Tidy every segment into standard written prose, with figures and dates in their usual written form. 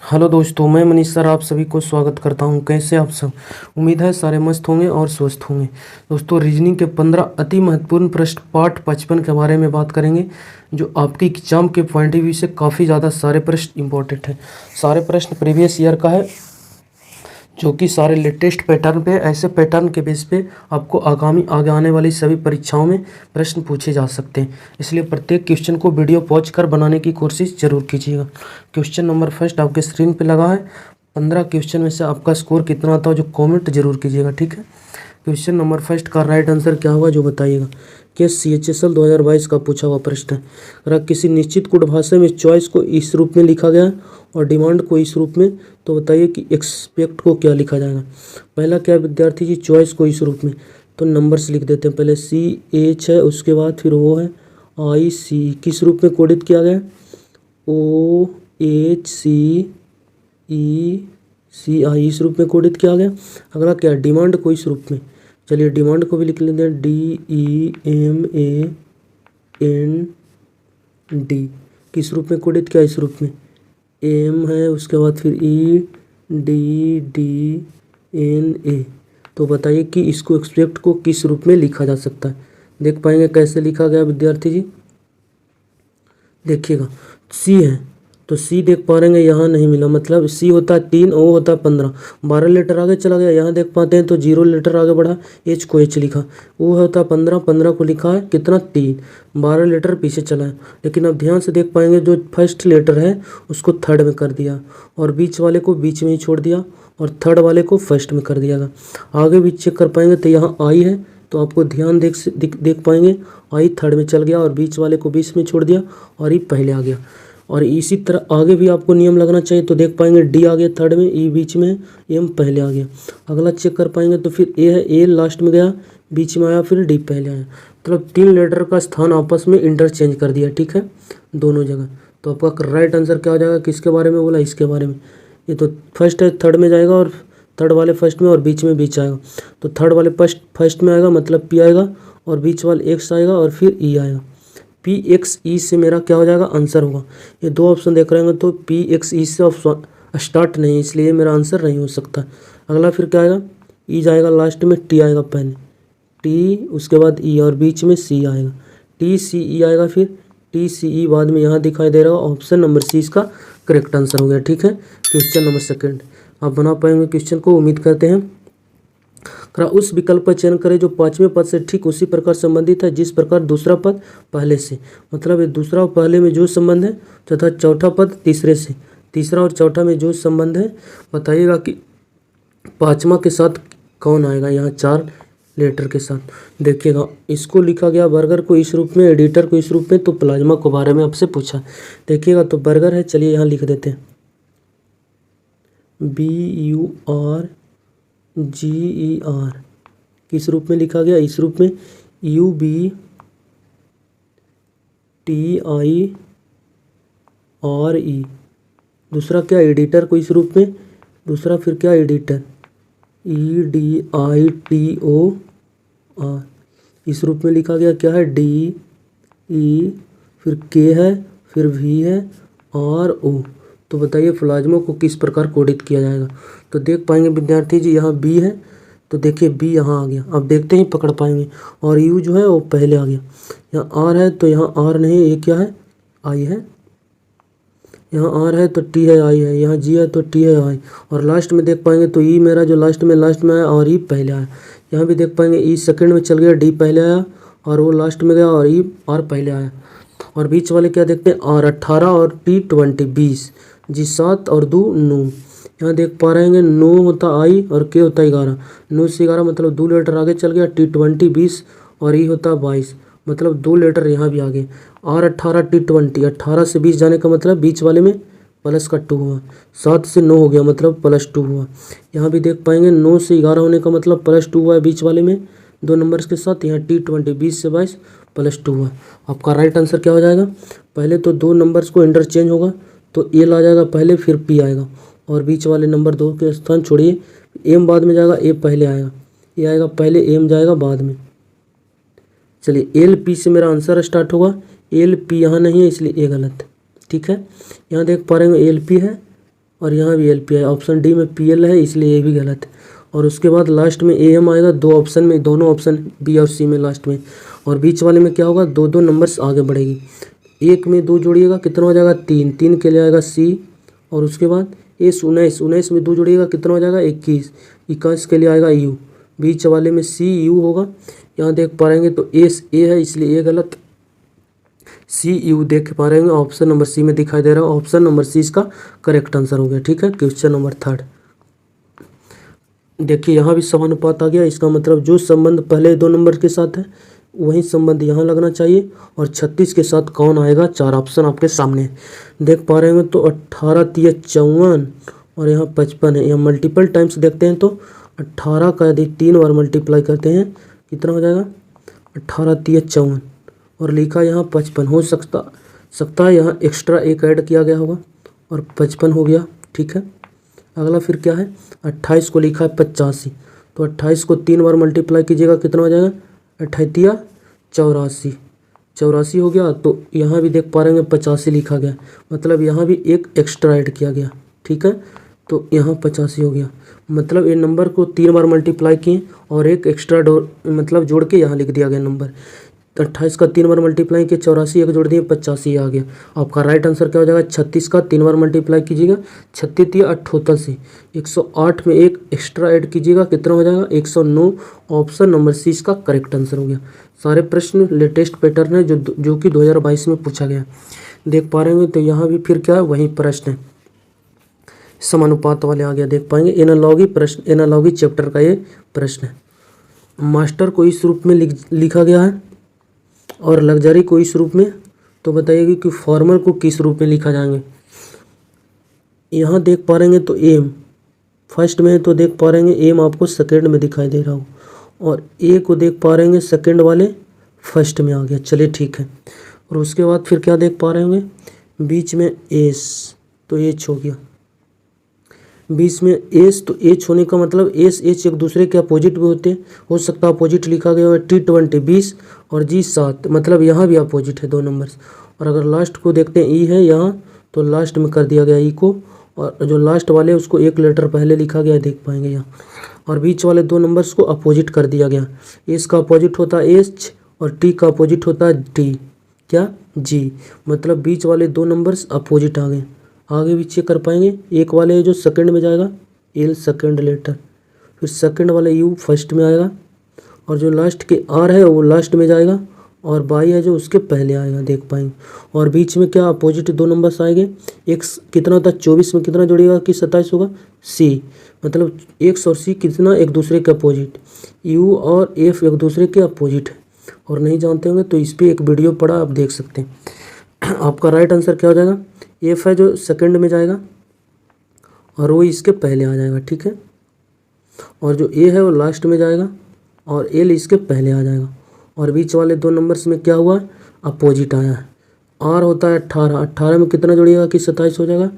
Hello दोस्तों, मैं Manish sir आप सभी को स्वागत करता हूं। कैसे आप सब? उम्मीद है सारे मस्त होंगे और स्वस्थ होंगे। दोस्तों, रीजनिंग के 15 अति महत्वपूर्ण प्रश्न पार्ट 55 के बारे में बात करेंगे, जो आपके एग्जाम के पॉइंट ऑफ व्यू से काफ़ी ज़्यादा सारे प्रश्न इंपॉर्टेंट हैं। सारे प्रश्न प्रीवियस ईयर का है, जो कि सारे लेटेस्ट पैटर्न पे, ऐसे पैटर्न के बेस पे आपको आगे आने वाली सभी परीक्षाओं में प्रश्न पूछे जा सकते हैं। इसलिए प्रत्येक क्वेश्चन को वीडियो पॉज कर बनाने की कोशिश जरूर कीजिएगा। क्वेश्चन नंबर फर्स्ट आपके स्क्रीन पे लगा है। 15 क्वेश्चन में से आपका स्कोर कितना आता है जो कॉमेंट जरूर कीजिएगा, ठीक है। क्वेश्चन नंबर फर्स्ट का राइट आंसर क्या होगा जो बताइएगा। कि CHSL 2022 का पूछा हुआ प्रश्न है। अगर किसी निश्चित कोड भाषा में चॉइस को इस रूप में लिखा गया और डिमांड को इस रूप में, तो बताइए कि एक्सपेक्ट को क्या लिखा जाएगा। पहला क्या विद्यार्थी जी, चॉइस को इस रूप में, तो नंबर्स लिख देते हैं। पहले CH है, उसके बाद फिर वो है IC, किस रूप में कोडित किया गया, OHCECI, इस रूप में कोडित किया गया। अगला क्या, डिमांड को इस रूप में, चलिए डिमांड को भी लिख लेते हैं DEMAND, किस रूप में कोडित किया, इस रूप में। एम है, उसके बाद फिर EDDNA, तो बताइए कि इसको एक्सपेक्ट को किस रूप में लिखा जा सकता है। देख पाएंगे कैसे लिखा गया विद्यार्थी जी, देखिएगा। सी है तो सी देख पा रहे हैं, यहाँ नहीं मिला, मतलब सी होता है 3, ओ होता है 15, 12 लेटर आगे चला गया। यहाँ देख पाते हैं तो 0 लेटर आगे बढ़ा, एच को एच लिखा, ओ होता है 15, 15 को लिखा है कितना 3, 12 लेटर पीछे चला है। लेकिन अब ध्यान से देख पाएंगे, जो फर्स्ट लेटर है उसको थर्ड में कर दिया, और बीच वाले को बीच में ही छोड़ दिया, और थर्ड वाले को फर्स्ट में कर दिया। आगे भी चेक कर पाएंगे तो यहाँ आई है, तो आपको ध्यान देख पाएंगे, आई थर्ड में चल गया और बीच वाले को बीच में छोड़ दिया और ई पहले आ गया। और इसी तरह आगे भी आपको नियम लगना चाहिए, तो देख पाएंगे डी आ गया थर्ड में, ई बीच में, एम पहले आ गया। अगला चेक कर पाएंगे तो फिर ए है, ए लास्ट में गया, बीच में आया, फिर डी पहले आया। मतलब 3 लेटर का स्थान आपस में इंटरचेंज कर दिया, ठीक है, दोनों जगह। तो आपका राइट आंसर क्या हो जाएगा, किसके बारे में बोला, इसके बारे में। ये तो फर्स्ट है, थर्ड में जाएगा, और थर्ड वाले फर्स्ट में, और बीच में बीच आएगा। तो थर्ड वाले फर्स्ट में आएगा, मतलब पी आएगा, और बीच वाले एक्स आएगा, और फिर ई आएगा। PXE से मेरा क्या हो जाएगा, आंसर होगा। ये 2 ऑप्शन देख रहे हैं तो PXE से ऑप्शन स्टार्ट नहीं, इसलिए मेरा आंसर नहीं हो सकता। अगला फिर क्या आएगा, ई जाएगा लास्ट में, टी आएगा पहले, टी उसके बाद ई, और बीच में सी आएगा, TCE आएगा, फिर TCE बाद में यहाँ दिखाई दे रहा होगा। ऑप्शन नंबर सी इसका करेक्ट आंसर हो गया, ठीक है। क्वेश्चन नंबर सेकेंड आप बना पाएंगे क्वेश्चन को, उम्मीद करते हैं। उस विकल्प का चयन करें जो 5वें पद से ठीक उसी प्रकार संबंधित है जिस प्रकार दूसरा पद पहले से। मतलब ये दूसरा और पहले में जो संबंध है, तथा चौथा पद तीसरे से, तीसरा और चौथा में जो संबंध है, बताइएगा कि 5वां के साथ कौन आएगा। यहाँ 4 लेटर के साथ देखिएगा। इसको लिखा गया बर्गर को इस रूप में, एडिटर को इस रूप में, तो प्लाज्मा के बारे में आपसे पूछा। देखिएगा तो बर्गर है, चलिए यहाँ लिख देते हैं BURGER, किस रूप में लिखा गया, इस रूप में, UBTIRE। दूसरा क्या, एडिटर को इस रूप में, दूसरा फिर क्या, एडिटर EDITOR, इस रूप में लिखा गया। क्या है, DE, फिर K है, फिर V है, RO। तो बताइए प्लाज्मा को किस प्रकार कोडित किया जाएगा। तो देख पाएंगे विद्यार्थी जी, यहाँ B है, तो देखिए B यहाँ आ गया, अब देखते ही पकड़ पाएंगे। और U जो है वो पहले आ गया। यहाँ R है तो यहाँ R नहीं, ये क्या है, I है। यहाँ R है तो T है, I है। यहाँ G है तो T है, I। और लास्ट में देख पाएंगे तो E मेरा जो लास्ट में आया, और E पहले आया। यहाँ भी देख पाएंगे E सेकंड में चल गया, D पहले आया, और वो लास्ट में गया, और E R पहले आया। और बीच वाले क्या देखते हैं, R 18 और T 20 20, G 7 और 2 9। यहाँ देख पा रहे हैं 9 होता I और K होता 11, 9 से 11 मतलब 2 लेटर आगे चल गया, T 20 20, और E होता 22, मतलब 2 लेटर यहाँ भी आगे। R 18 T 20, 18 से 20 जाने का मतलब बीच वाले में प्लस का 2 हुआ, 7 से 9 हो गया मतलब +2 हुआ। यहाँ भी देख पाएंगे 9 से 11 होने का मतलब +2 हुआ है बीच वाले में 2 नंबर्स के साथ। यहाँ T 20 20 से 22 +2 हुआ। आपका राइट आंसर क्या हो जाएगा, पहले तो 2 नंबर्स को इंटरचेंज होगा, तो L आ जाएगा पहले, फिर P आएगा, और बीच वाले नंबर 2 के स्थान छोड़िए, M बाद में जाएगा, A पहले आएगा, ए आएगा पहले, M जाएगा बाद में। चलिए LP से मेरा आंसर स्टार्ट होगा, LP यहाँ नहीं है इसलिए ए गलत, ठीक है। यहाँ देख पा रहे हैं LP है, और यहाँ भी L P I. Option D में पी एल है, इसलिए ये भी गलत है। और उसके बाद लास्ट में ए एम आएगा, दो ऑप्शन में, दोनों ऑप्शन बी और सी में लास्ट में। और बीच वाले में क्या होगा, दो दो नंबर्स आगे बढ़ेगी। एक में दो जोड़िएगा कितना हो जाएगा, तीन। तीन के लिए आएगा सी। और उसके बाद एस 19, 19 में दो जोड़िएगा कितना हो जाएगा, 21। 21 के लिए आएगा यू। बीच वाले में सी यू होगा। यहाँ देख पा रहेंगे तो एस ए है, इसलिए ये गलत। सी यू देख पा रहे हैं, ऑप्शन नंबर सी में दिखाई दे रहा है। ऑप्शन नंबर सी इसका करेक्ट आंसर हो गया। ठीक है, क्वेश्चन नंबर 3 देखिए, यहाँ भी समानुपात आ गया। इसका मतलब जो संबंध पहले दो नंबर के साथ है वही संबंध यहाँ लगना चाहिए। और 36 के साथ कौन आएगा, 4 ऑप्शन आपके सामने देख पा रहे हैं। तो 18 तिया 54 और यहाँ 55 है। यहाँ मल्टीपल टाइम्स देखते हैं तो 18 का यदि 3 बार मल्टीप्लाई करते हैं कितना हो जाएगा, 18 तिया 54 और लिखा यहाँ 55। हो सकता है यहाँ एक्स्ट्रा एक ऐड किया गया होगा और 55 हो गया। ठीक है, अगला फिर क्या है, 28 को लिखा है 85। तो 28 को 3 बार मल्टीप्लाई कीजिएगा कितना हो जाएगा, 28 तिया 84, 84 हो गया। तो यहाँ भी देख पा रहे हैं 85 लिखा गया, मतलब यहाँ भी एक एक्स्ट्रा ऐड किया गया। ठीक है, तो यहाँ 85 हो गया। मतलब ये नंबर को 3 बार मल्टीप्लाई किए और एक एक्स्ट्रा मतलब जोड़ के यहाँ लिख दिया गया नंबर। 28 का 3 बार मल्टीप्लाई किया, 84 एक जोड़ दिए, 85 आ गया। आपका राइट आंसर क्या हो जाएगा, 36 का 3 बार मल्टीप्लाई कीजिएगा, 36 तिया 88, 108 में एक एक्स्ट्रा ऐड कीजिएगा कितना हो जाएगा, 109। ऑप्शन नंबर सी इसका करेक्ट आंसर हो गया। सारे प्रश्न लेटेस्ट पैटर्न है जो कि 2022 में पूछा गया देख पा रहे हैं। तो यहाँ भी फिर क्या है, वही प्रश्न है, समानुपात वाले आ गया देख पाएंगे। एनालॉगी प्रश्न, एनालॉगी चैप्टर का ये प्रश्न है। मास्टर को इस रूप में लिखा गया है और लग्जरी को इस रूप में। तो बताइए कि फॉर्मल को किस रूप में लिखा जाएंगे। यहाँ देख पा रहे हैं तो एम फर्स्ट में है, तो देख पा रहे हैं एम आपको सेकंड में दिखाई दे रहा हो, और ए को देख पा रहे हैं सेकंड वाले फर्स्ट में आ गया। चलिए ठीक है, और उसके बाद फिर क्या देख पा रहे होंगे, बीच में एस, तो एच हो गया। बीच में एस, तो एच होने का मतलब एस एच एक दूसरे के अपोजिट भी होते हैं। हो सकता है अपोजिट लिखा गया है T20 20 और जी 7, मतलब यहाँ भी अपोजिट है दो नंबर्स। और अगर लास्ट को देखते हैं ई है यहाँ, तो लास्ट में कर दिया गया ई को, और जो लास्ट वाले उसको एक लेटर पहले लिखा गया देख पाएंगे यहाँ। और बीच वाले दो नंबर्स को अपोजिट कर दिया गया। एस का अपोजिट होता है एच और टी का अपोजिट होता है टी, क्या, जी। मतलब बीच वाले दो नंबर्स अपोजिट आ गए। आगे भी चेक कर पाएंगे, एक वाले जो सेकंड में जाएगा एल सेकंड लेटर, फिर सेकंड वाले यू फर्स्ट में आएगा, और जो लास्ट के आर है वो लास्ट में जाएगा, और बाई है जो उसके पहले आएगा देख पाएंगे। और बीच में क्या अपोजिट दो नंबर्स आएंगे। एक्स कितना होता है 24 में कितना जोड़िएगा कि 27 होगा, सी, मतलब एक्स और सी कितना एक दूसरे के अपोजिट। यू और एफ एक दूसरे के अपोजिट है, और नहीं जानते होंगे तो इस पर एक वीडियो पड़ा आप देख सकते हैं। आपका राइट आंसर क्या हो जाएगा, एफ है जो सेकंड में जाएगा और वो इसके पहले आ जाएगा। ठीक है, और जो ए है वो लास्ट में जाएगा और एल इसके पहले आ जाएगा। और बीच वाले दो नंबर्स में क्या हुआ, अपोजिट आया है। आर होता है 18, 18 में कितना जोड़िएगा कि 27 हो जाएगा।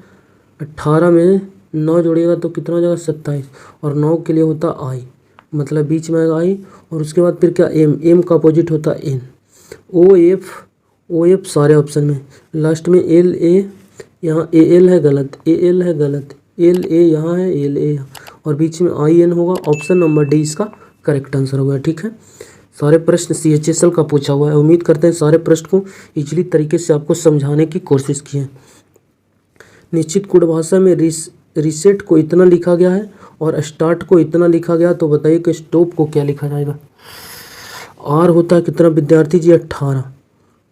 18 में 9 जोड़िएगा तो कितना हो जाएगा 27, और 9 के लिए होता आई, मतलब बीच में आएगा आई। और उसके बाद फिर क्या, एम, एम का अपोजिट होता है एन। ओ एफ सारे ऑप्शन में, लास्ट में एल ए, यहाँ ए एल है गलत, ए एल है गलत, एल ए यहाँ है, एल ए यहाँ, और बीच में आई एन होगा। ऑप्शन नंबर डी इसका करेक्ट आंसर होगा। ठीक है, सारे प्रश्न CHSL का पूछा हुआ है। उम्मीद करते हैं सारे प्रश्न को इजीली तरीके से आपको समझाने की कोशिश की है। निश्चित कोड भाषा में रीसेट को इतना लिखा गया है और स्टार्ट को इतना लिखा गया, तो बताइए कि स्टॉप को क्या लिखा जाएगा। आर होता है कितना विद्यार्थी जी, 18,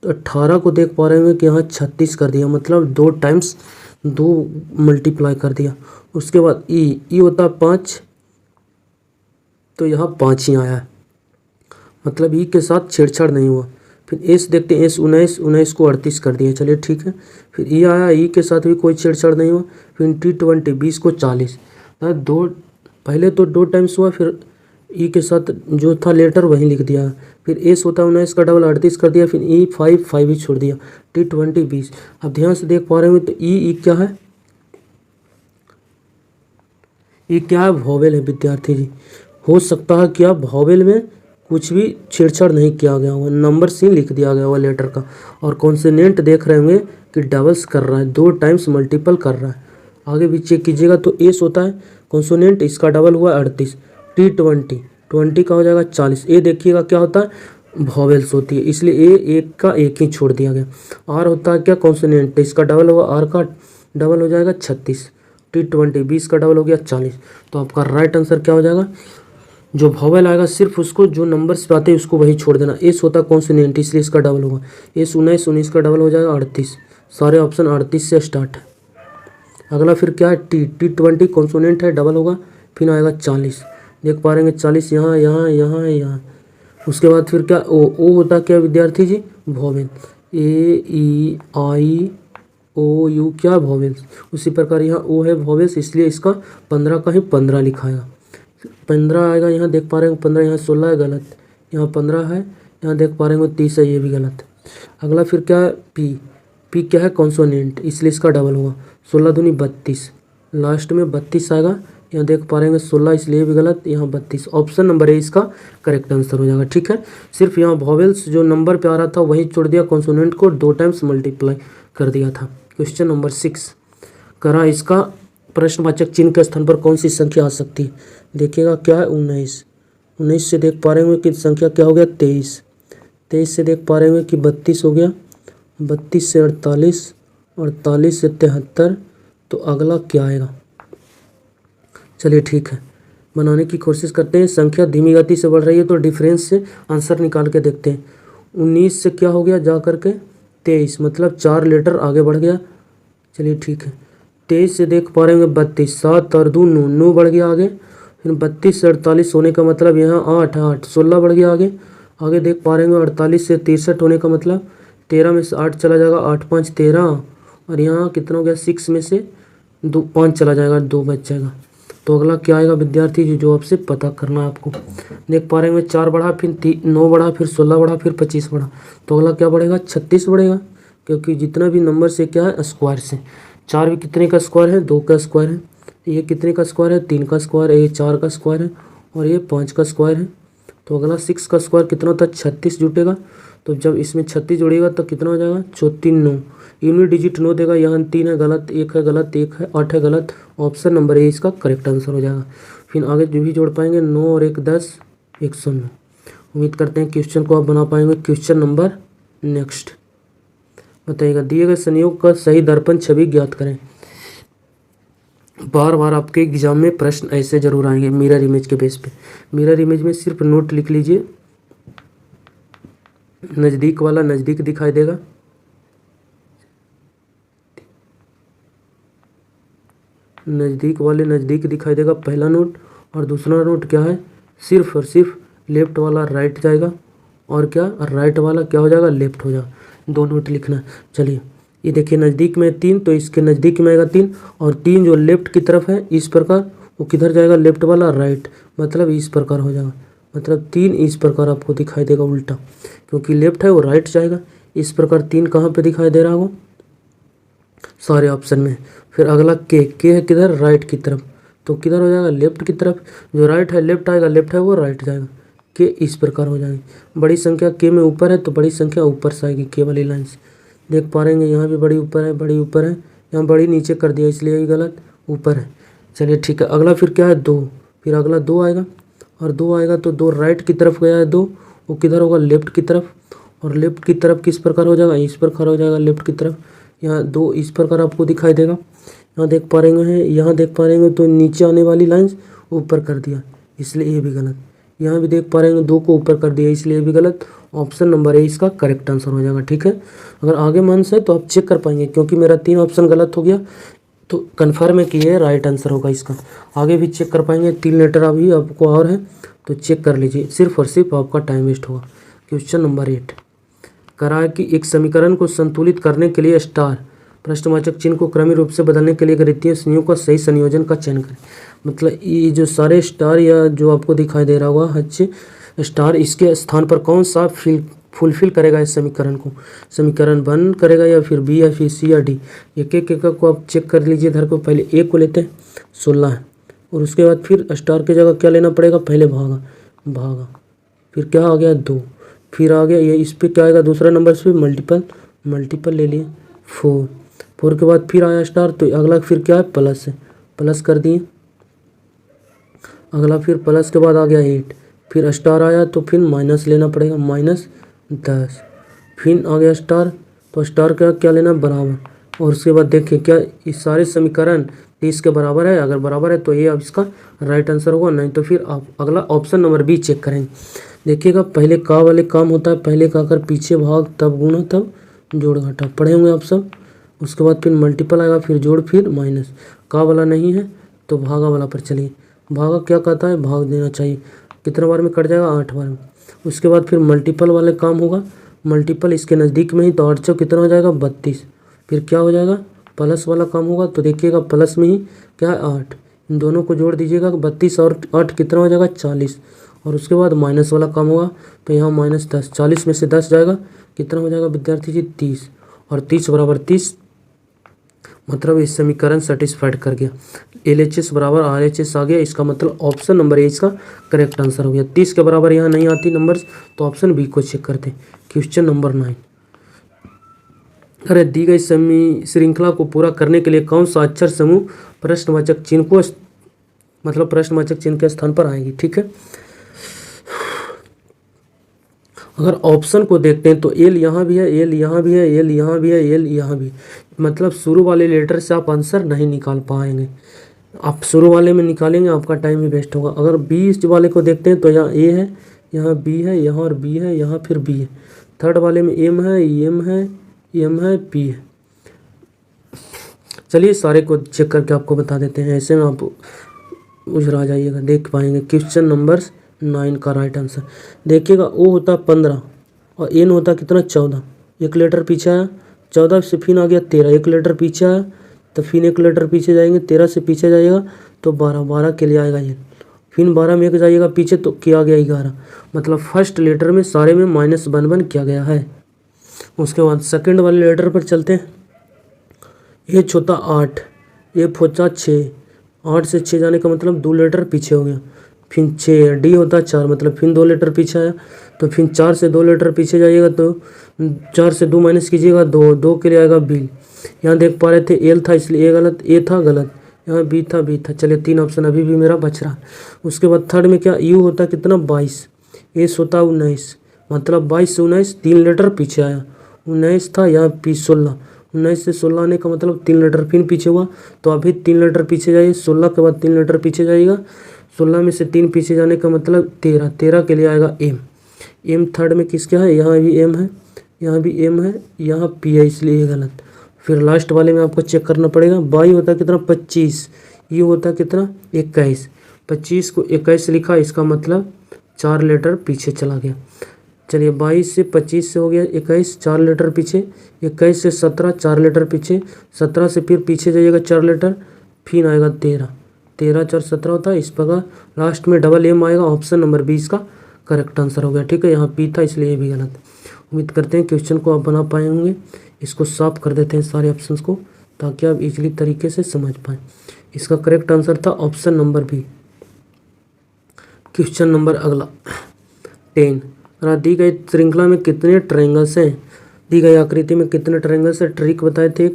तो 18 को देख पा रहे हैं कि यहाँ 36 कर दिया, मतलब 2 टाइम्स 2 मल्टीप्लाई कर दिया। उसके बाद ई होता है 5, तो यहाँ 5 ही आया है, मतलब ई के साथ छेड़छाड़ नहीं हुआ। फिर एस देखते हैं, एस 19 को 38 कर दिया। चलिए ठीक है, फिर ई आया, ई के साथ भी कोई छेड़छाड़ नहीं हुआ। फिर T20 20 को 40, दो पहले तो 2 टाइम्स हुआ, फिर ई के साथ जो था लेटर वहीं लिख दिया। फिर एस होता है 19 का डबल 38 कर दिया, फिर ई 5 ही छोड़ दिया। T20 20, अब ध्यान से देख पा रहे हैं तो ई क्या है, ये क्या है, वॉवेल है विद्यार्थी जी। हो सकता है कि आप वॉवेल में कुछ भी छेड़छाड़ नहीं किया गया होगा, नंबर सी लिख दिया गया हुआ लेटर का। और कॉन्सोनेंट देख रहे होंगे कि डबल्स कर रहा है, 2 टाइम्स मल्टीपल कर रहा है। आगे भी चेक कीजिएगा। तो एस होता है कॉन्सोनेंट, इसका डबल हुआ 38। T20, 20 का हो जाएगा 40। ए देखिएगा क्या होता है वॉवेल्स होती है, इसलिए ए एक का एक ही छोड़ दिया गया। आर होता है क्या कॉन्सोनेंट, इसका डबल होगा, आर का डबल हो जाएगा 36। T20, 20 का डबल हो गया 40। तो आपका राइट आंसर क्या हो जाएगा, जो वॉवेल आएगा सिर्फ उसको जो नंबर्स पे आते हैं उसको वही छोड़ देना। एस होता है कॉन्सोनेंट, इसलिए इसका डबल होगा। एस 19, 19 का डबल हो जाएगा 38। सारे ऑप्शन 38 से स्टार्ट है। अगला फिर क्या है T20 कॉन्सोनेंट है, डबल होगा, फिर आएगा 40। देख पा रहेंगे 40 यहाँ यहाँ यहाँ यहाँ। उसके बाद फिर क्या ओ होता है क्या विद्यार्थी जी vowel, A E I O U क्या वॉवेल्स। उसी प्रकार यहाँ ओ है वॉवेल्स, इसलिए इसका 15 का ही 15 लिखा है। 15 आएगा, यहाँ देख पा रहे हैं 15, यहाँ 16 है गलत, यहाँ 15 है, यहाँ देख पा रहे हैं 30 है, ये भी गलत। अगला फिर क्या है पी क्या है कॉन्सोनेंट, इसलिए इसका डबल होगा। 16 दूनी 32, लास्ट में 32 आएगा, यहाँ देख पा रहे हैं 16, इसलिए भी गलत, यहाँ 32। ऑप्शन नंबर ए इसका करेक्ट आंसर हो जाएगा। ठीक है, सिर्फ यहाँ वॉवेल्स जो नंबर पे आ रहा था वही छोड़ दिया, कॉन्सोनेंट को 2 टाइम्स मल्टीप्लाई कर दिया था। क्वेश्चन नंबर 6 करा, इसका प्रश्नवाचक चिन्ह के स्थान पर कौन सी संख्या आ सकती है। देखिएगा क्या है 19, 19 से देख पा रहे हैं कि संख्या क्या हो गया 23, 23 से देख पा रहे हैं कि 32 हो गया, 32 से 48, 48 से 73। तो अगला क्या आएगा, चलिए ठीक है बनाने की कोशिश करते हैं। संख्या धीमी गति से बढ़ रही है तो डिफरेंस से आंसर निकाल के देखते हैं। 19 से क्या हो गया जा करके 23, मतलब 4 लेटर आगे बढ़ गया। चलिए ठीक है, 23 से देख पा रहे हैं 32, 7 और 2 9, 9 बढ़ गया आगे। फिर 32 से 48 होने का मतलब यहाँ 8 8, 16 बढ़ गया आगे। आगे देख पा रहे हैं 48 से 63 होने का मतलब 13 में से 8 चला जाएगा, 8 5 13, और यहाँ कितना हो गया 6 में से 2 5 चला जाएगा, 2 बच जाएगा। तो अगला क्या आएगा विद्यार्थी जी, जो आपसे पता करना है आपको। देख पा रहे हैं 4 बढ़ा, फिर 9 बढ़ा, फिर 16 बढ़ा, फिर 25 बढ़ा। तो अगला क्या बढ़ेगा 36 बढ़ेगा, क्योंकि जितना भी नंबर से क्या है स्क्वायर से। 4 भी कितने का स्क्वायर है 2 का स्क्वायर है, ये कितने का स्क्वायर है 3 का स्क्वायर है, ये 4 का स्क्वायर है, और ये 5 का स्क्वायर है। तो अगला 6 का स्क्वायर कितना होता है 36 जुटेगा। तो जब इसमें 36 जोड़ेगा तो कितना हो जाएगा 4 3 9, यूनिट डिजिट 9 देगा। यहाँ 3 है गलत, 1 है गलत, 1 है 8 है गलत। ऑप्शन नंबर ए इसका करेक्ट आंसर हो जाएगा। फिर आगे जो भी जोड़ पाएंगे 9 और 1 10, 109। उम्मीद करते हैं क्वेश्चन को आप बना पाएंगे। क्वेश्चन नंबर नेक्स्ट बताइएगा, दिए गए संयोग का सही दर्पण छवि ज्ञात करें। बार बार आपके एग्जाम में प्रश्न ऐसे जरूर आएंगे मिरर इमेज के बेस पे। मिरर इमेज में सिर्फ नोट लिख लीजिए, नज़दीक वाला नज़दीक दिखाई देगा, नज़दीक वाले नज़दीक दिखाई देगा पहला नोट, और दूसरा नोट क्या है सिर्फ और सिर्फ लेफ्ट वाला राइट जाएगा, और क्या राइट वाला क्या हो जाएगा लेफ्ट हो जाएगा। 2 नोट लिखना। चलिए ये देखिए नज़दीक में 3, तो इसके नज़दीक में आएगा 3, और 3 जो लेफ्ट की तरफ है इस प्रकार, वो किधर जाएगा लेफ्ट वाला राइट, मतलब इस प्रकार हो जाएगा। मतलब 3 इस प्रकार आपको दिखाई देगा उल्टा, क्योंकि लेफ्ट है वो राइट जाएगा। इस प्रकार 3 कहाँ पे दिखाई दे रहा हो सारे ऑप्शन में। फिर अगला के है किधर राइट की तरफ, तो किधर हो जाएगा लेफ्ट की तरफ। जो राइट है लेफ्ट आएगा, लेफ्ट है वो राइट जाएगा। के इस प्रकार हो जाएगी। बड़ी संख्या के में ऊपर है तो बड़ी संख्या ऊपर से आएगी, के वाली लाइन्स देख पा रहेंगे। यहाँ भी बड़ी ऊपर है, बड़ी ऊपर है, यहाँ बड़ी नीचे कर दिया इसलिए ये गलत ऊपर है। चलिए ठीक है, अगला फिर क्या है 2, फिर अगला 2 आएगा, और 2 आएगा तो 2 राइट की तरफ गया है 2, वो किधर होगा लेफ्ट की तरफ, और लेफ्ट की तरफ किस प्रकार हो जाएगा इस प्रकार हो जाएगा लेफ्ट की तरफ। यहाँ 2 इस प्रकार आपको दिखाई देगा। यहाँ देख पा रहे हैं, यहाँ देख पा रहे हैं तो नीचे आने वाली लाइन्स ऊपर कर दिया इसलिए ये भी गलत। यहाँ भी देख पा रहे हैं 2 को ऊपर कर दिया इसलिए ये भी गलत। ऑप्शन नंबर ए इसका करेक्ट आंसर हो जाएगा। ठीक है, अगर आगे मन से तो आप चेक कर पाएंगे, क्योंकि मेरा 3 ऑप्शन गलत हो गया तो कन्फर्म है कि ये राइट आंसर होगा इसका। आगे भी चेक कर पाएंगे, 3 लेटर अभी आपको और है तो चेक कर लीजिए, सिर्फ और सिर्फ आपका टाइम वेस्ट होगा। क्वेश्चन नंबर 8 करा है कि एक समीकरण को संतुलित करने के लिए स्टार प्रश्नवाचक चिन्ह को क्रमिक रूप से बदलने के लिए गणितीय संयोग का सही संयोजन का चयन करें। मतलब ये जो सारे स्टार या जो आपको दिखाई दे रहा होगा अच्छे स्टार, इसके स्थान पर कौन सा फुलफिल करेगा इस समीकरण को। समीकरण 1 करेगा या फिर बी या फिर सी या डी। एक एक को आप चेक कर लीजिए। इधर को पहले ए को लेते हैं 16 है, और उसके बाद फिर स्टार की जगह क्या लेना पड़ेगा, पहले भागा, फिर क्या आ गया 2, फिर आ गया ये इस पर क्या आएगा दूसरा नंबर से मल्टीपल ले लिए 4, 4 के बाद फिर आया स्टार, तो अगला फिर क्या है, प्लस है, प्लस कर दिए। अगला फिर प्लस के बाद आ गया 8, फिर स्टार आया तो फिर माइनस लेना पड़ेगा, -10। फिर आ गया स्टार, तो स्टार का क्या लेना, बराबर। और उसके बाद देखिए क्या इस सारे समीकरण 30 के बराबर है, अगर बराबर है तो ये अब इसका राइट आंसर होगा, नहीं तो फिर आप अगला ऑप्शन नंबर बी चेक करेंगे। देखिएगा पहले का वाले काम होता है, पहले का कर पीछे भाग तब गुणा तब जोड़ घटा, पढ़े होंगे आप सब। उसके बाद फिर मल्टीपल आएगा, फिर जोड़, फिर माइनस। का वाला नहीं है तो भागा वाला पर चलिए। भागा क्या कहता है, भाग देना चाहिए। कितने बार में कट जाएगा, 8 बार में। उसके बाद फिर मल्टीपल वाले काम होगा, मल्टीपल इसके नज़दीक में ही, तो 8 चौक कितना हो जाएगा, 32। फिर क्या हो जाएगा, प्लस वाला काम होगा, तो देखिएगा प्लस में ही क्या है, 8। इन दोनों को जोड़ दीजिएगा, 32 और 8 कितना हो जाएगा, 40। और उसके बाद माइनस वाला काम होगा, तो यहाँ -10, 40 में से 10 जाएगा, कितना हो जाएगा विद्यार्थी जी, 30। और 30 बराबर 30, मतलब इस समीकरण सेटिस्फाइड कर गया। LHS बराबर RHS आ गया, इसका मतलब ऑप्शन नंबर ए इसका करेक्ट आंसर हो गया। 30 के बराबर यहाँ नहीं आती नंबर्स, तो ऑप्शन बी को चेक करते। क्वेश्चन नंबर 9, अरे दी गई श्रृंखला को पूरा करने के लिए कौन सा अक्षर समूह प्रश्नवाचक चिन्ह को मतलब प्रश्नवाचक चिन्ह के स्थान पर आएगी। ठीक है, अगर ऑप्शन को देखते हैं तो एल यहाँ भी है, एल यहाँ भी है, एल यहाँ भी है, एल यहाँ भी, मतलब शुरू वाले लेटर से आप आंसर नहीं निकाल पाएंगे। आप शुरू वाले में निकालेंगे आपका टाइम ही वेस्ट होगा। अगर बी वाले को देखते हैं तो यहाँ ए है, यहाँ बी है, यहाँ और बी है, यहाँ फिर बी है। थर्ड वाले में एम है, एम है, एम है, पी है। चलिए सारे को चेक करके आपको बता देते हैं, ऐसे में आप उजरा जाइएगा, देख पाएंगे। क्वेश्चन नंबर 9 का राइट आंसर देखिएगा, ओ होता 15 और एन होता कितना, 14। एक लेटर पीछे आया, 14 से फिर आ गया 13, एक लेटर पीछे आया तो फिर एक लेटर पीछे जाएंगे, 13 से पीछे जाइएगा तो 12, 12 के लिए आएगा ये, फिर 12 में एक जाइएगा पीछे तो किया गया 11, मतलब फर्स्ट लेटर में सारे में -1 किया गया है। उसके बाद सेकंड वाले लेटर पर चलते हैं। एच होता 8, एफ होता 6, 8 से 6 जाने का मतलब 2 लेटर पीछे हो गया, फिर 6, डी होता 4, मतलब फिर 2 लेटर पीछे आया, तो फिर 4 से 2 लेटर पीछे जाइएगा तो 4 से 2 माइनस कीजिएगा 2, 2 के लिए आएगा बी। यहाँ देख पा रहे थे एल था इसलिए ए गलत, ए था गलत, यहाँ बी था, बी था। चलिए 3 ऑप्शन अभी भी मेरा बच रहा। उसके बाद थर्ड में क्या, यू होता कितना 22, एस होता 19, मतलब 22 से 19 3 लेटर पीछे आया, 19 था, यहाँ पी 16, 19 से 16 आने का मतलब 3 लेटर फिर पीछे हुआ, तो अभी 3 लेटर पीछे जाइए, 16 के बाद 3 लेटर पीछे जाइएगा, 16 में से 3 पीछे जाने का मतलब 13, 13 के लिए आएगा एम। एम थर्ड में किसका है, यहाँ भी एम है, यहाँ भी एम है, यहाँ पी है, इसलिए ये गलत। फिर लास्ट वाले में आपको चेक करना पड़ेगा, बाई होता कितना 25, ये होता कितना 21, 25 को 21 लिखा, इसका मतलब 4 लेटर पीछे चला गया। चलिए 22 से 25 से हो गया 21, 4 लेटर पीछे, 21 से 17 4 लेटर पीछे, 17 से फिर पीछे जाइएगा 4 लेटर, फिर आएगा 13, 13 4 17 होता है, इस प्रकार लास्ट में डबल एम आएगा। ऑप्शन नंबर 20 का करेक्ट आंसर हो गया। ठीक है, यहाँ पी था इसलिए ये भी गलत। उम्मीद करते हैं क्वेश्चन को आप बना पाए होंगे। इसको साफ कर देते हैं सारे ऑप्शंस को, ताकि आप इजीली तरीके से समझ पाएँ। इसका करेक्ट आंसर था option number B. Question number अगला 10, दी गई श्रृंखला में कितने ट्रायंगल्स हैं, दी गई आकृति में कितने ट्रायंगल्स है। ट्रिक बताए थे,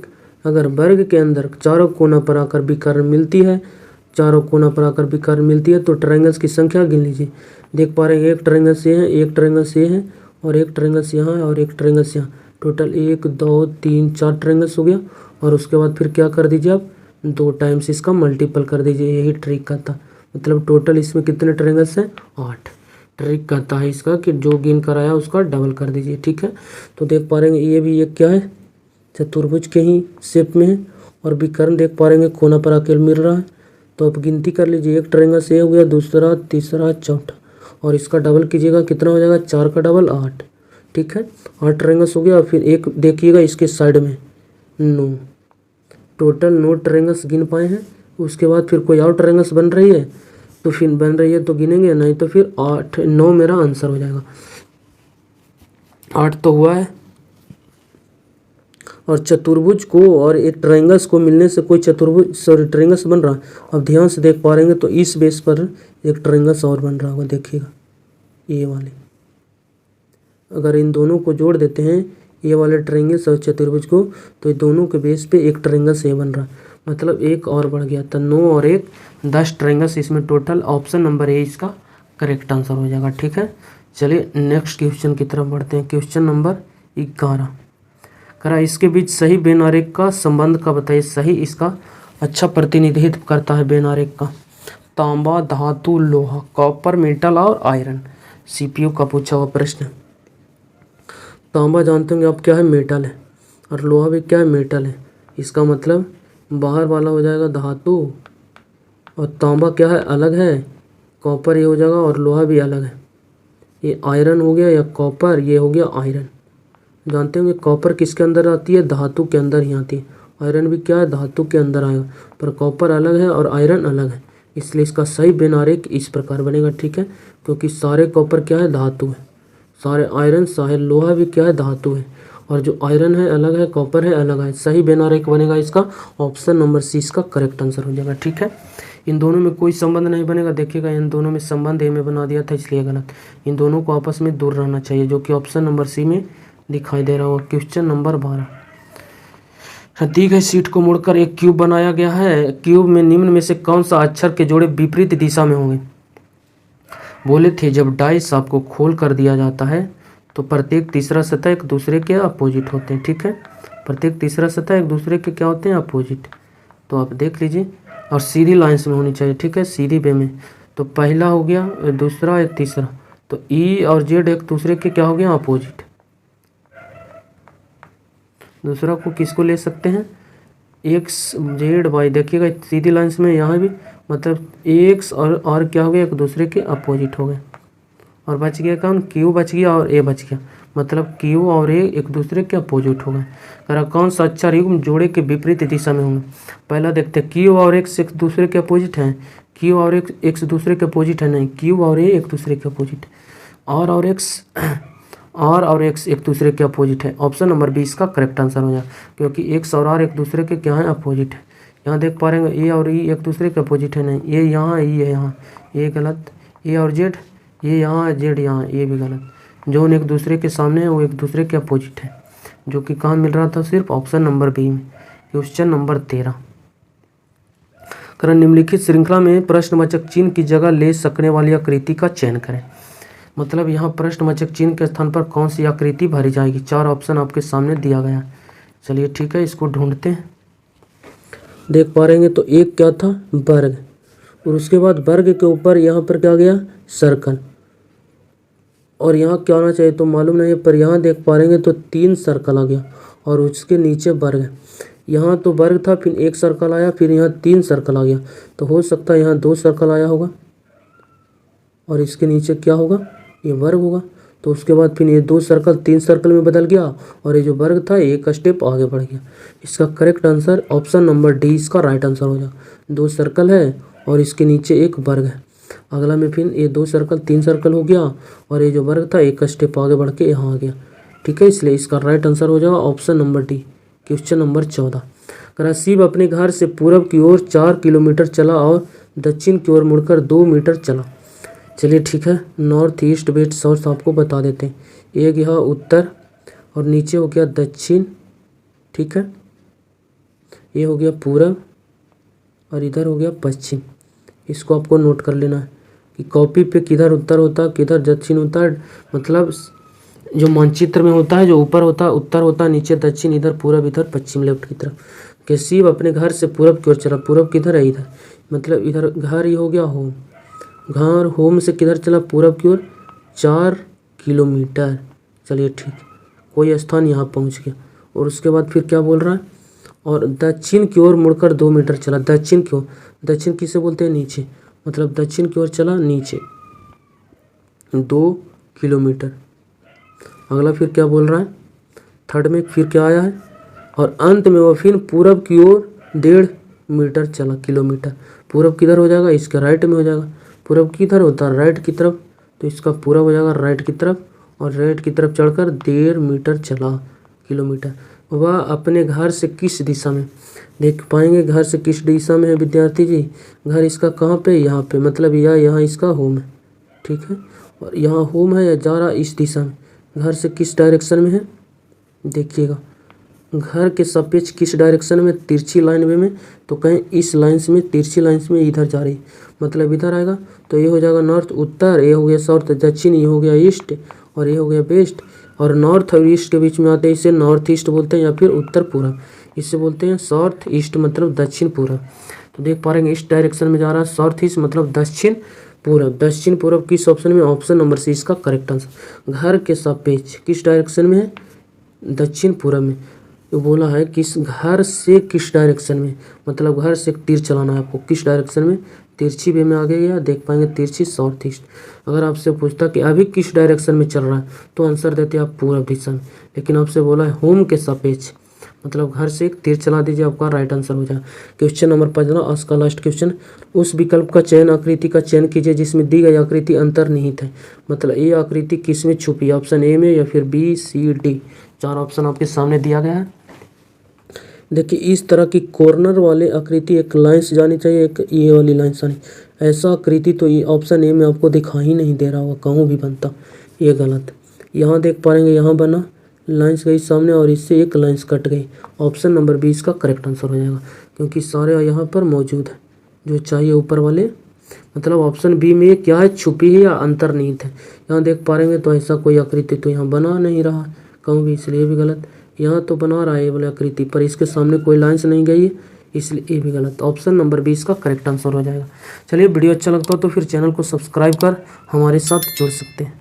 अगर वर्ग के अंदर चारों कोना पर आकर विकर्ण मिलती है, चारों कोना पर आकर विकर्ण मिलती है तो ट्रायंगल्स की संख्या गिन लीजिए। देख पा रहे हैं एक ट्रायंगल से है, एक ट्रायंगल से है, और एक ट्रायंगल से यहाँ है, और एक ट्रायंगल से यहाँ, टोटल 1 2 3 4 ट्रायंगल्स हो गया। और उसके बाद फिर क्या कर दीजिए आप, 2 टाइम्स इसका मल्टीपल कर दीजिए, यही ट्रिक का था। मतलब टोटल इसमें कितने ट्रायंगल्स हैं, 8। ट्रिक कहता है इसका कि जो गिन कराया उसका डबल कर दीजिए। ठीक है, तो देख पा रहे हैं ये भी एक क्या है, चतुर्भुज के ही शेप में है, और विकर्ण देख पा रहे हैं कोना पर आकर मिल रहा है। तो आप गिनती कर लीजिए, एक ट्रायंगल से हो गया, दूसरा, तीसरा, चौथा, और इसका डबल कीजिएगा, कितना हो जाएगा, 4 का डबल 8। ठीक है, 8 ट्रायंगल्स हो गया। और फिर एक देखिएगा इसके साइड में 9, टोटल 9 ट्रायंगल्स गिन पाए हैं। उसके बाद फिर कोई और ट्रायंगल्स बन रही है तो फिर बन रही है तो गिनेंगे, नहीं तो फिर 8 9 मेरा आंसर हो जाएगा। 8 तो हुआ है, और चतुर्भुज को और एक ट्रायंगल्स को मिलने से कोई ट्रायंगल्स बन रहा है। अब ध्यान से देख पा रहेंगे तो इस बेस पर एक ट्रायंगल्स और बन रहा होगा, देखिएगा ये वाले। अगर इन दोनों को जोड़ देते हैं, ये वाले ट्रायंगल चतुर्भुज को, तो ये दोनों के बेस पे एक ट्रायंगल से बन रहा, मतलब एक और बढ़ गया, तो 9 और 1 10 ट्रायंगल्स इसमें टोटल। ऑप्शन नंबर ए इसका करेक्ट आंसर हो जाएगा। ठीक है, चलिए नेक्स्ट क्वेश्चन की तरफ बढ़ते हैं। क्वेश्चन नंबर 11 करा, इसके बीच सही बेन आरेख का संबंध का बताइए। सही इसका अच्छा प्रतिनिधित्व करता है बेन आरेख का। तांबा, धातु, लोहा, कॉपर, मेटल और आयरन। सीपीयू का पूछा हुआ प्रश्न। तांबा जानते होंगे आप क्या है, मेटल है, और लोहा भी क्या है, मेटल है। इसका मतलब बाहर वाला हो जाएगा धातु, और तांबा क्या है, अलग है, कॉपर ये हो जाएगा, और लोहा भी अलग है। ये आयरन हो गया या कॉपर, ये हो गया आयरन। जानते होंगे कॉपर किसके अंदर आती है, धातु के अंदर ही आती है। आयरन भी क्या है, धातु के अंदर आएगा, पर कॉपर अलग है और आयरन अलग है, इसलिए इसका सही बेन आरेख इस प्रकार बनेगा। ठीक है, क्योंकि सारे कॉपर क्या है, धातु है, सारे आयरन, सारे लोहा भी क्या है, धातु है, और जो आयरन है अलग है, कॉपर है अलग है। सही बेन आरेख बनेगा इसका, ऑप्शन नंबर सी इसका करेक्ट आंसर हो जाएगा। ठीक है, इन दोनों में कोई संबंध नहीं बनेगा। देखिएगा इन दोनों में संबंध ए में बना दिया था, इसलिए गलत। इन दोनों को आपस में दूर रहना चाहिए, जो कि ऑप्शन नंबर सी में दिखाई दे रहा होगा। क्वेश्चन नंबर 12 दी गई शीट को मुड़कर एक क्यूब बनाया गया है। क्यूब में निम्न में से कौन सा अक्षर के जोड़े विपरीत दिशा में होंगे। बोले थे जब डाइस आपको खोल कर दिया जाता है तो प्रत्येक तीसरा सतह एक दूसरे के अपोजिट होते हैं। ठीक है, प्रत्येक तीसरा सतह एक दूसरे के क्या होते हैं, अपोजिट। तो आप देख लीजिए, और सीधी लाइन्स में होनी चाहिए। ठीक है, सीधी वे में। तो पहला हो गया, दूसरा, एक तीसरा, तो ई और जेड एक दूसरे के क्या हो गया, अपोजिट। दूसरा को किसको ले सकते हैं, एक्स जेड वाई। देखिएगा सीधी लाइन्स में यहाँ भी, मतलब एक्स और क्या हो गया, एक दूसरे के अपोजिट हो गए। और बच गया कौन, क्यू बच गया और ए बच गया, मतलब क्यू और ए एक दूसरे के अपोजिट हो गए। करा कौन सा अक्षर युग्म जोड़े के विपरीत दिशा में होंगे। पहला देखते हैं, क्यू और एक्स एक दूसरे के अपोजिट हैं, क्यू और एक्स दूसरे के अपोजिट है नहीं, क्यू और ए एक दूसरे के अपोजिट, आर और एक्स एक दूसरे के अपोजिट है। ऑप्शन नंबर बी इसका करेक्ट आंसर हो जाए, क्योंकि एक्स और आर एक दूसरे के क्या है, अपोजिट है। यहाँ देख पा रहे हैं ए और ई एक दूसरे के अपोजिट है नहीं, ए यहाँ, ई है यहाँ, ये गलत। ए और जेड, ये यहाँ है, जेड यहाँ, ये भी गलत। जो एक दूसरे के सामने है वो एक दूसरे के अपोजिट है, जो कि कहाँ मिल रहा था, सिर्फ ऑप्शन नंबर बी में। क्वेश्चन नंबर 13 करें, निम्नलिखित श्रृंखला में प्रश्नवाचक चिन्ह की जगह ले सकने वाली आकृति का चयन करें। मतलब यहाँ प्रश्नवाचक चिन्ह के स्थान पर कौन सी आकृति भरी जाएगी। 4 ऑप्शन आपके सामने दिया गया। चलिए ठीक है, इसको ढूंढते हैं। देख पा रहेंगे तो एक क्या था, वर्ग, और उसके बाद वर्ग के ऊपर यहाँ पर क्या गया, सर्कल, और यहाँ क्या आना चाहिए तो मालूम नहीं है, पर यहाँ देख पा रहेंगे तो 3 सर्कल आ गया, और उसके नीचे वर्ग है। यहाँ तो वर्ग था, फिर 1 सर्कल आया, फिर यहाँ 3 सर्कल आ गया, तो हो सकता है यहाँ 2 सर्कल आया होगा, और इसके नीचे क्या होगा, ये वर्ग होगा। तो उसके बाद फिर ये 2 सर्कल 3 सर्कल में बदल गया, और ये जो वर्ग था एक स्टेप आगे बढ़ गया। इसका correct answer option number D इसका राइट आंसर हो जाएगा। 2 सर्कल है और इसके नीचे एक वर्ग है। अगला में फिर ये 2 सर्कल 3 सर्कल हो गया, और ये जो वर्ग था एक स्टेप आगे बढ़ के यहाँ आ गया। ठीक है, इसलिए इसका राइट आंसर हो जाएगा option number D. Question number 14 करा, शिव अपने घर से पूर्व की ओर 4 किलोमीटर चला और दक्षिण की ओर मुड़कर 2 मीटर चला। चलिए ठीक है, नॉर्थ ईस्ट वेस्ट साउथ आपको बता देते हैं। एक यहाँ उत्तर, और नीचे हो गया दक्षिण। ठीक है, ये हो गया पूरब, और इधर हो गया पश्चिम। इसको आपको नोट कर लेना है कि कॉपी पे किधर उत्तर होता है, किधर दक्षिण होता है। मतलब जो मानचित्र में होता है, जो ऊपर होता है उत्तर होता है, नीचे दक्षिण, इधर पूरब, इधर पश्चिम, लेफ्ट की तरफ। कि शिव अपने घर से पूरब की ओर चला। पूरब किधर है, इधर, मतलब इधर घर ही हो गया होम। घर होम से किधर चला, पूरब की ओर 4 किलोमीटर। चलिए ठीक, कोई स्थान यहाँ पहुँच गया। और उसके बाद फिर क्या बोल रहा है, और दक्षिण की ओर मुड़कर 2 मीटर चला। दक्षिण की ओर, दक्षिण किसे बोलते हैं, नीचे, मतलब दक्षिण की ओर चला नीचे 2 किलोमीटर। अगला फिर क्या बोल रहा है, थर्ड में फिर क्या आया है, और अंत में वो फिर पूरब की ओर 1.5 मीटर चला, किलोमीटर। पूरब किधर हो जाएगा, इसके राइट में हो जाएगा। पूरब किधर होता है, राइट की तरफ, तो इसका पूरब हो जाएगा राइट की तरफ, और राइट की तरफ चढ़कर 1.5 मीटर चला, किलोमीटर। वह अपने घर से किस दिशा में, देख पाएंगे घर से किस दिशा में है विद्यार्थी जी। घर इसका कहाँ पे, यहाँ पे, मतलब यहाँ इसका होम है। ठीक है, और यहाँ होम है या जा रहा इस दिशा में, घर से किस डायरेक्शन में है, देखिएगा, घर के सापेक्ष किस डायरेक्शन में तिरछी लाइन वे में, तो कहें इस लाइन में तिरछी लाइन में इधर जा रही, मतलब इधर आएगा तो ये हो जाएगा नॉर्थ उत्तर, ये हो गया साउथ दक्षिण, ये हो गया ईस्ट और ये हो गया वेस्ट। और नॉर्थ और ईस्ट के बीच में आते हैं, इसे नॉर्थ ईस्ट बोलते हैं या फिर उत्तर पूरब, इसे बोलते हैं साउथ ईस्ट मतलब दक्षिण पूरब। तो देख पा रहे हैं इस डायरेक्शन में जा रहा है साउथ ईस्ट मतलब दक्षिण पूरब। दक्षिण पूरब किस ऑप्शन में, ऑप्शन नंबर सी इसका करेक्ट आंसर। घर के सापेक्ष किस डायरेक्शन में है, दक्षिण पूरब में। तो बोला है किस घर से किस डायरेक्शन में, मतलब घर से एक तीर चलाना है आपको, किस डायरेक्शन में, तिरछी वे में आगे गया, देख पाएंगे तिरछी साउथ ईस्ट। अगर आपसे पूछता कि अभी किस डायरेक्शन में चल रहा है तो आंसर देते आप पूरब दिशा में, लेकिन आपसे बोला है होम के सापेक्ष, मतलब घर से एक तीर चला दीजिए, आपका राइट आंसर हो जाएगा। क्वेश्चन नंबर 15 आज का लास्ट क्वेश्चन, उस विकल्प का चयन आकृति का चयन कीजिए जिसमें दी गई आकृति अंतर्निहित है, मतलब ये आकृति किस में छुपी है, ऑप्शन ए में या फिर बी सी डी, चार ऑप्शन आपके सामने दिया गया है। देखिए इस तरह की कॉर्नर वाले आकृति एक लाइन से जानी चाहिए, एक ये वाली लाइन से आनी, ऐसा आकृति तो ये ऑप्शन ए में आपको दिखाई नहीं दे रहा होगा, कहूँ भी बनता, ये गलत। यहाँ देख पाएंगे यहाँ बना लाइन्स गई सामने और इससे एक लाइन्स कट गई, ऑप्शन नंबर 20 का करेक्ट आंसर हो जाएगा, क्योंकि सारे यहाँ पर मौजूद है जो चाहिए ऊपर वाले, मतलब ऑप्शन बी में क्या है, छुपी है या अंतर्निहित है। यहाँ देख पा रहे तो ऐसा कोई आकृति तो यहाँ बना नहीं रहा कहूँ भी, इसलिए भी गलत। यहाँ तो बना रहा है ये वाली आकृति पर इसके सामने कोई लाइन्स नहीं गई है, इसलिए ये भी गलत, ऑप्शन नंबर 20 का करेक्ट आंसर हो जाएगा। चलिए वीडियो अच्छा लगता हो तो फिर चैनल को सब्सक्राइब कर हमारे साथ जुड़ सकते हैं।